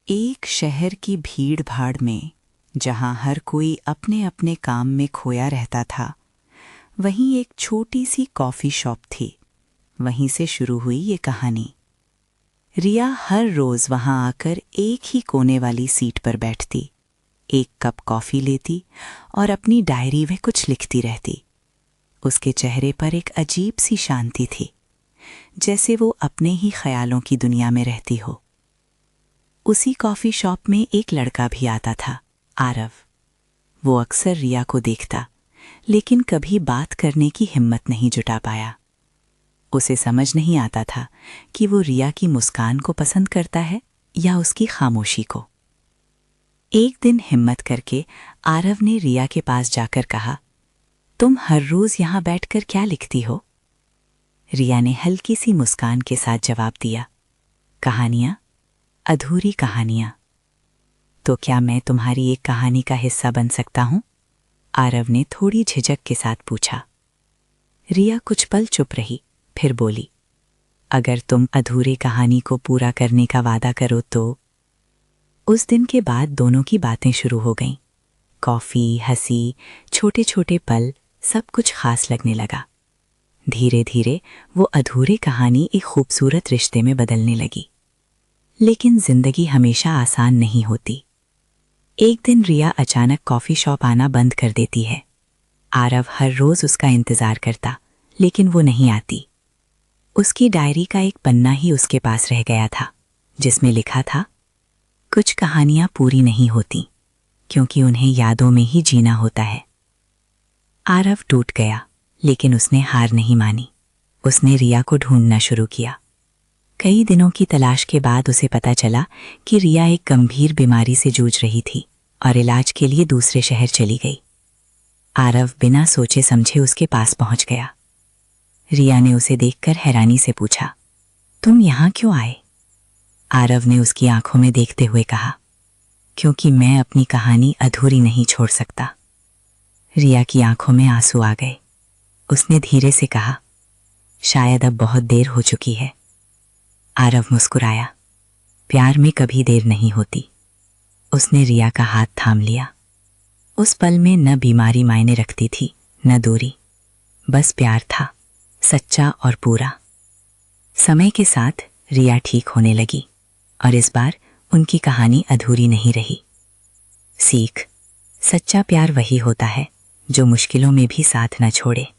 एक शहर की भीड़-भाड़ में, जहां हर कोई अपने अपने काम में खोया रहता था, वहीं एक छोटी सी कॉफ़ी शॉप थी। वहीं से शुरू हुई ये कहानी। रिया हर रोज़ वहां आकर एक ही कोने वाली सीट पर बैठती, एक कप कॉफ़ी लेती और अपनी डायरी में कुछ लिखती रहती। उसके चेहरे पर एक अजीब सी शांति थी, जैसे वो अपने ही ख्यालों की दुनिया में रहती हो। उसी कॉफ़ी शॉप में एक लड़का भी आता था, आरव। वो अक्सर रिया को देखता, लेकिन कभी बात करने की हिम्मत नहीं जुटा पाया। उसे समझ नहीं आता था कि वो रिया की मुस्कान को पसंद करता है या उसकी खामोशी को। एक दिन हिम्मत करके आरव ने रिया के पास जाकर कहा, तुम हर रोज यहां बैठकर क्या लिखती हो? रिया ने हल्की सी मुस्कान के साथ जवाब दिया, कहानियां, अधूरी कहानियां। तो क्या मैं तुम्हारी एक कहानी का हिस्सा बन सकता हूं? आरव ने थोड़ी झिझक के साथ पूछा। रिया कुछ पल चुप रही, फिर बोली, अगर तुम अधूरी कहानी को पूरा करने का वादा करो तो। उस दिन के बाद दोनों की बातें शुरू हो गईं। कॉफी, हंसी, छोटे छोटे पल, सब कुछ खास लगने लगा। धीरे धीरे वो अधूरी कहानी एक खूबसूरत रिश्ते में बदलने लगी। लेकिन जिंदगी हमेशा आसान नहीं होती। एक दिन रिया अचानक कॉफी शॉप आना बंद कर देती है। आरव हर रोज उसका इंतजार करता, लेकिन वो नहीं आती। उसकी डायरी का एक पन्ना ही उसके पास रह गया था, जिसमें लिखा था, कुछ कहानियां पूरी नहीं होती, क्योंकि उन्हें यादों में ही जीना होता है। आरव टूट गया, लेकिन उसने हार नहीं मानी। उसने रिया को ढूंढना शुरू किया। कई दिनों की तलाश के बाद उसे पता चला कि रिया एक गंभीर बीमारी से जूझ रही थी और इलाज के लिए दूसरे शहर चली गई। आरव बिना सोचे समझे उसके पास पहुंच गया। रिया ने उसे देखकर हैरानी से पूछा, तुम यहां क्यों आए? आरव ने उसकी आंखों में देखते हुए कहा, क्योंकि मैं अपनी कहानी अधूरी नहीं छोड़ सकता। रिया की आंखों में आंसू आ गए। उसने धीरे से कहा, शायद अब बहुत देर हो चुकी है। आरव मुस्कुराया, प्यार में कभी देर नहीं होती। उसने रिया का हाथ थाम लिया। उस पल में न बीमारी मायने रखती थी, न दूरी, बस प्यार था, सच्चा और पूरा। समय के साथ रिया ठीक होने लगी और इस बार उनकी कहानी अधूरी नहीं रही। सीख, सच्चा प्यार वही होता है जो मुश्किलों में भी साथ न छोड़े।